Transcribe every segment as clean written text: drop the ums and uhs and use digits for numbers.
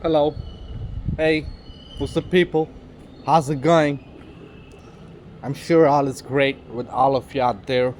Hello. Hey, what's up, people? How's it going? I'm sure all is great with all of you out there.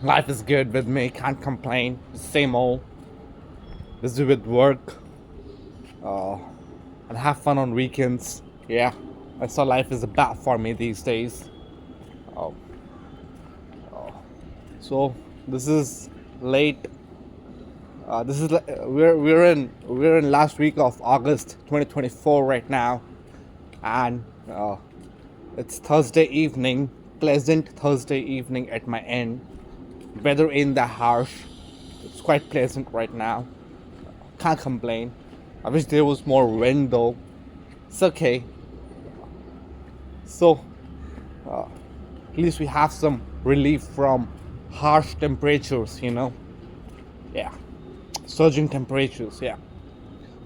Life is good with me, can't complain. Same old. Busy with work. Uh, and have fun on weekends. Yeah, that's how life is about for me these days. Uh, so this is late. We're in last week of August 2024 right now, and it's Thursday evening, pleasant Thursday evening at my end. Weather ain't that harsh. It's quite pleasant right now. Can't complain. I wish there was more wind though. It's okay. So, at least we have some relief from harsh temperatures. Yeah. Surging temperatures, yeah.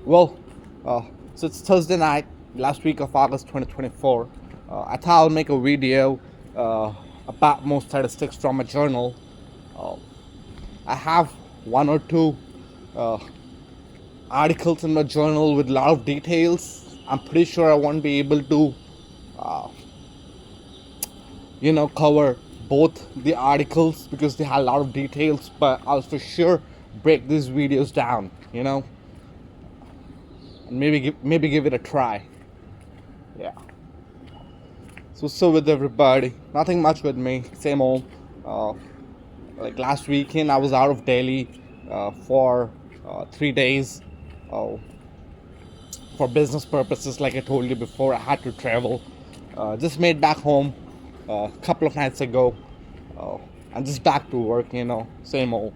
Well, so it's Thursday night, last week of August 2024. I thought I'll make a video about more statistics from a journal. I have one or two articles in my journal with a lot of details. I'm pretty sure I won't be able to, cover both the articles because they have a lot of details, but I'll for sure break these videos down, and maybe give it a try. Yeah. So with everybody, nothing much with me. Same old. Like last weekend, I was out of Delhi for 3 days for business purposes. Like I told you before, I had to travel. Just made back home a couple of nights ago. I'm just back to work. Same old.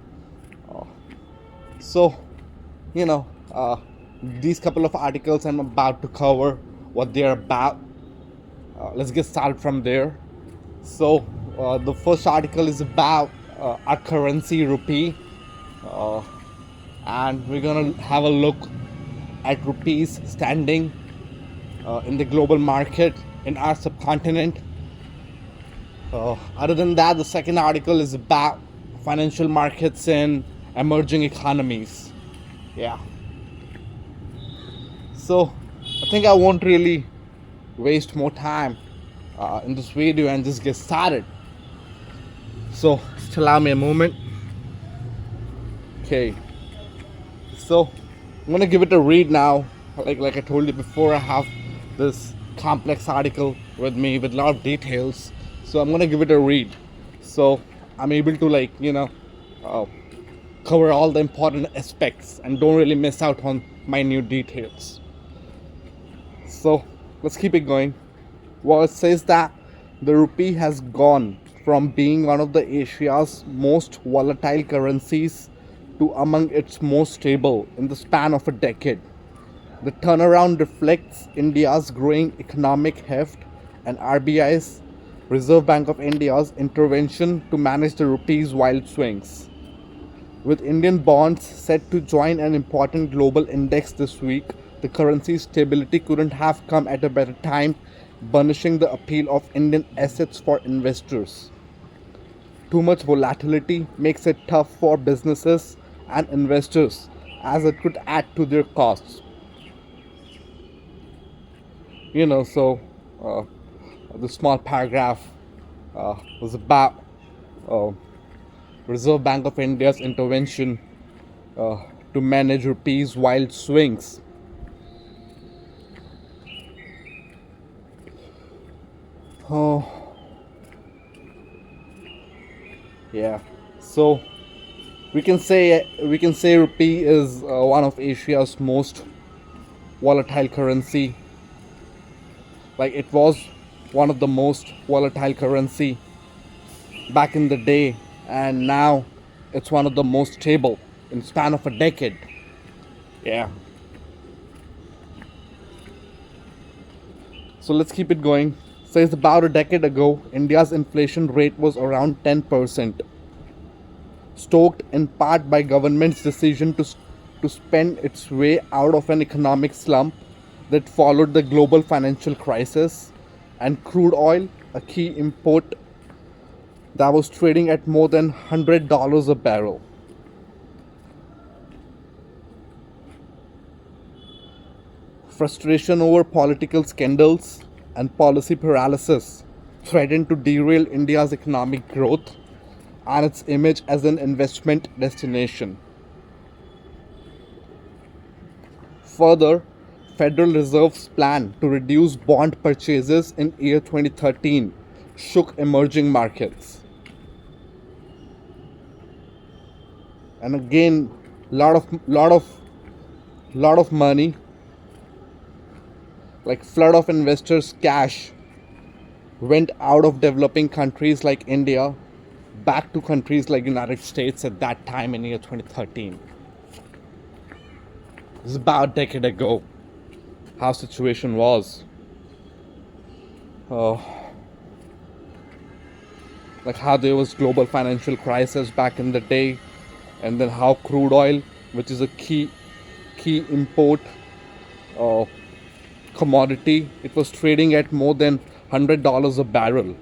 So, you know, these couple of articles I'm about to cover what they're about. Let's get started from there. So, the first article is about our currency, Rupee, and we're gonna have a look at Rupee's standing in the global market in our subcontinent. Other than that, the second article is about financial markets in emerging economies. Yeah. So I think I won't really waste more time in this video and just get started. So just allow me a moment. Okay. So I'm gonna give it a read now. Like I told you before, I have this complex article with me with a lot of details. So I'm gonna give it a read. So I'm able to cover all the important aspects and don't really miss out on minute details. So let's keep it going. Well, it says that the rupee has gone from being one of the Asia's most volatile currencies to among its most stable in the span of a decade. The turnaround reflects India's growing economic heft and RBI's Reserve Bank of India's intervention to manage the rupee's wild swings. With Indian bonds set to join an important global index this week, the currency's stability couldn't have come at a better time, burnishing the appeal of Indian assets for investors. Too much volatility makes it tough for businesses and investors as it could add to their costs. So the small paragraph was about uh, Reserve Bank of India's intervention to manage rupee's wild swings. Oh, yeah. So we can say rupee is one of Asia's most volatile currency. Like it was one of the most volatile currency back in the day, and now it's one of the most stable in span of a decade. Yeah. So let's keep it going. Says about a decade ago, India's inflation rate was around 10%, stoked in part by government's decision to spend its way out of an economic slump that followed the global financial crisis, and crude oil, a key import that was trading at more than $100 a barrel. Frustration over political scandals and policy paralysis threaten to derail India's economic growth and its image as an investment destination. Further, Federal Reserve's plan to reduce bond purchases in year 2013 shook emerging markets. And again, lot of money, like flood of investors' cash, went out of developing countries like India back to countries like United States at that time in year 2013. This is about a decade ago. How situation was. Like how there was global financial crisis back in the day, and then how crude oil, which is a key import commodity, it was trading at more than $100 a barrel.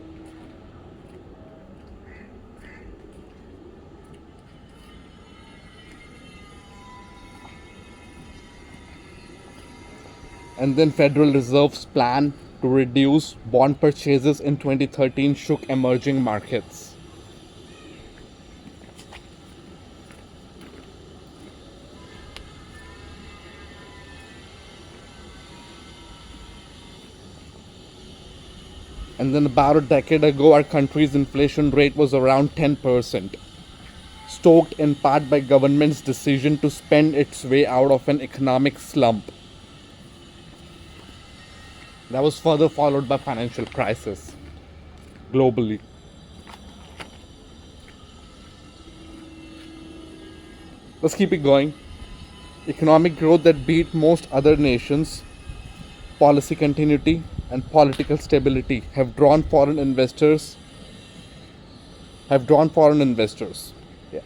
And then Federal Reserve's plan to reduce bond purchases in 2013 shook emerging markets. And then about a decade ago, our country's inflation rate was around 10%, stoked in part by government's decision to spend its way out of an economic slump. That was further followed by financial crisis globally. Let's keep it going. Economic growth that beat most other nations, policy continuity, and political stability have drawn foreign investors. Yeah.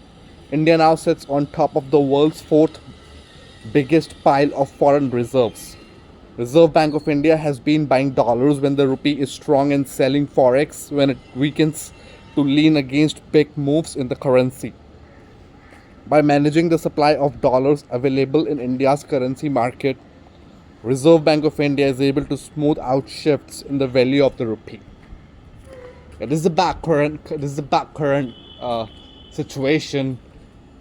India now sits on top of the world's fourth biggest pile of foreign reserves. Reserve Bank of India has been buying dollars when the rupee is strong and selling forex when it weakens to lean against big moves in the currency. By managing the supply of dollars available in India's currency market, Reserve Bank of India is able to smooth out shifts in the value of the rupee. Yeah, this is the back current situation,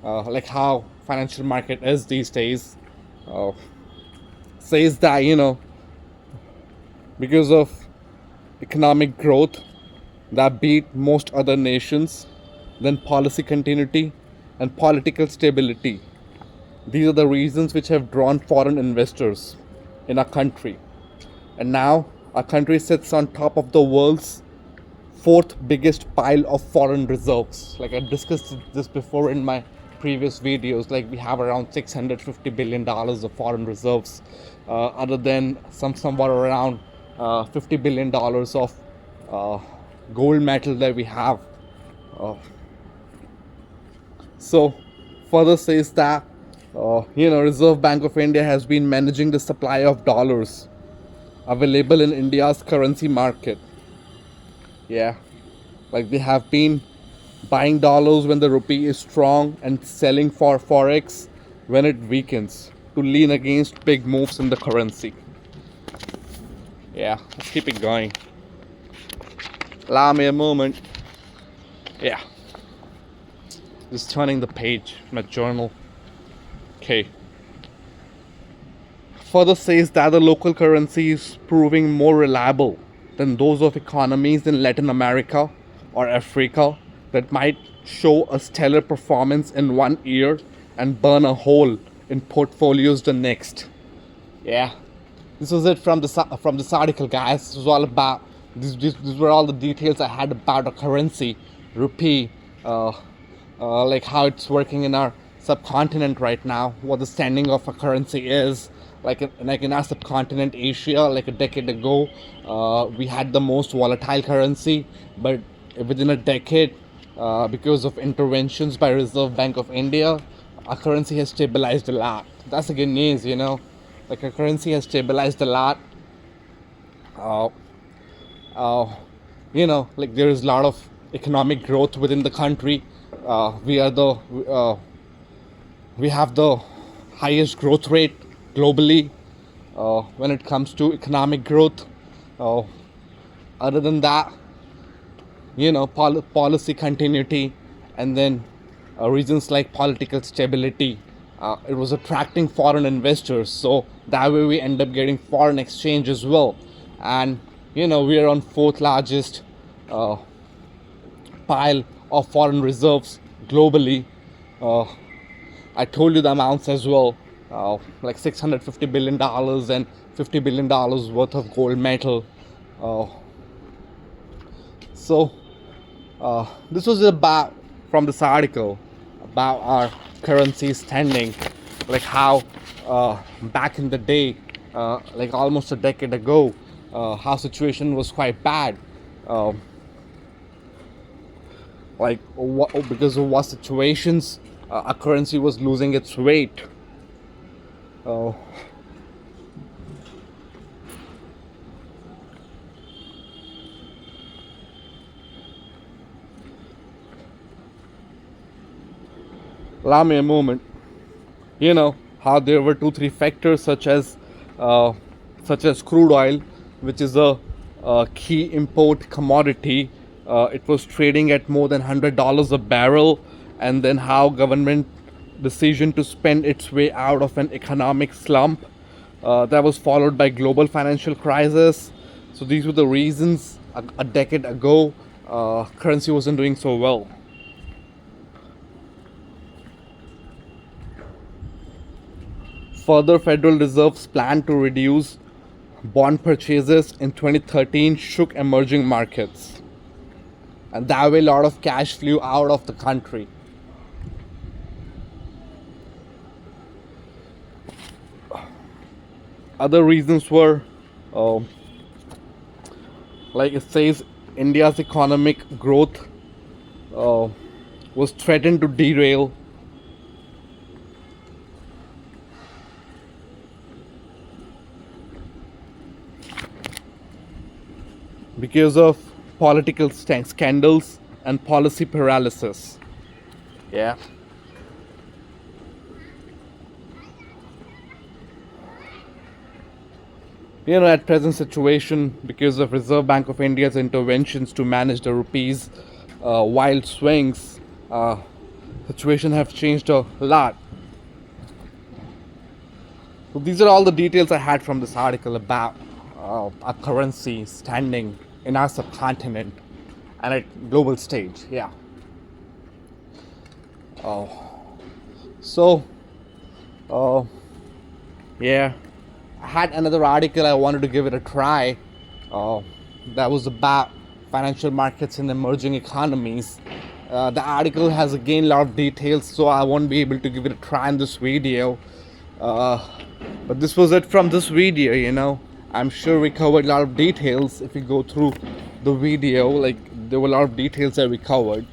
like how financial market is these days. Says that, because of economic growth that beat most other nations, then policy continuity and political stability. These are the reasons which have drawn foreign investors in our country. And now our country sits on top of the world's fourth biggest pile of foreign reserves. Like I discussed this before in my previous videos, like we have around $650 billion of foreign reserves, other than somewhat around $50 billion of gold metal that we have. So further says that Reserve Bank of India has been managing the supply of dollars available in India's currency market. Yeah, like they have been buying dollars when the rupee is strong and selling for forex when it weakens to lean against big moves in the currency. Yeah, let's keep it going. Allow me a moment. Yeah, just turning the page, my journal. Okay. Further says that the local currency is proving more reliable than those of economies in Latin America or Africa that might show a stellar performance in one year and burn a hole in portfolios the next. Yeah, this was it from this article, guys. This was all about these were all the details I had about the currency, rupee, like how it's working in our subcontinent right now, what the standing of a currency is. Like in our subcontinent, Asia, like a decade ago, we had the most volatile currency, but within a decade, because of interventions by Reserve Bank of India, our currency has stabilized a lot. That's the good news, Like our currency has stabilized a lot. Like there is a lot of economic growth within the country. We have the highest growth rate globally. when it comes to economic growth. Uh, Other than that, policy continuity, and then reasons like political stability. It was attracting foreign investors, so that way we end up getting foreign exchange as well. And we are on fourth largest uh, pile of foreign reserves globally. uh, I told you the amounts as well, like $650 billion and $50 billion worth of gold metal. uh, so this was about from this article about our currency standing, like how back in the day, like almost a decade ago, how situation was quite bad. Um, like because of what situations our currency was losing its weight. Uh, Allow me a moment. How there were 2 3 factors uh, such as crude oil, which is a key import commodity. It was trading at more than $100 a barrel, and then how government decision to spend its way out of an economic slump, that was followed by global financial crisis. So these were the reasons a decade ago currency wasn't doing so well. Further, Federal Reserve's plan to reduce bond purchases in 2013 shook emerging markets. And that way, a lot of cash flew out of the country. Other reasons were, uh, like it says, India's economic growth uh, was threatened to derail because of political scandals and policy paralysis. Yeah. At present situation, because of Reserve Bank of India's interventions to manage the rupee's wild swings, situation have changed a lot. So these are all the details I had from this article about our currency standing in our subcontinent and at global stage. Yeah. So, yeah, I had another article I wanted to give it a try. Uh, that was about financial markets in emerging economies. The article has again a lot of details, so I won't be able to give it a try in this video. But this was it from this video. I'm sure we covered a lot of details. If you go through the video, like there were a lot of details that we covered.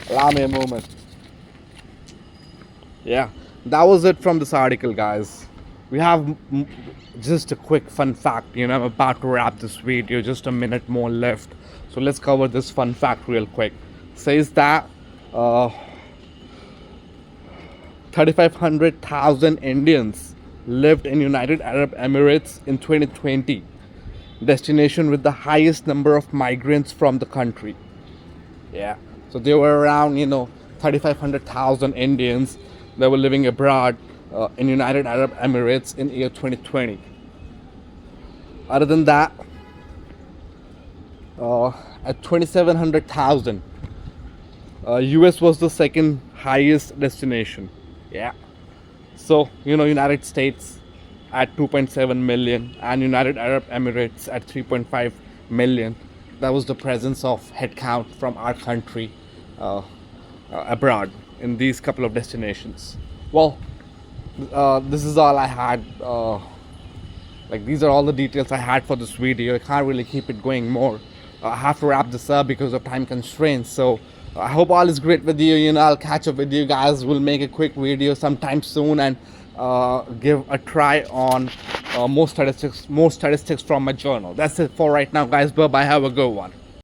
Allow me a moment. Yeah, that was it from this article, guys. We have just a quick fun fact. I'm about to wrap this video, just a minute more left. So let's cover this fun fact real quick. Says that 3,500,000 Indians lived in United Arab Emirates in 2020, destination with the highest number of migrants from the country. Yeah, so there were around 3,500,000 Indians that were living abroad in United Arab Emirates in year 2020. Other than that, at 2,700,000, US was the second highest destination. Yeah. So, United States at 2.7 million and United Arab Emirates at 3.5 million. That was the presence of headcount from our country abroad in these couple of destinations. Well, this is all I had. Like these are all the details I had for this video. I can't really keep it going more. I have to wrap this up because of time constraints. So I hope all is great with you. I'll catch up with you guys. We'll make a quick video sometime soon and give a try on more statistics from my journal. That's it for right now, guys. Bye bye. Have a good one.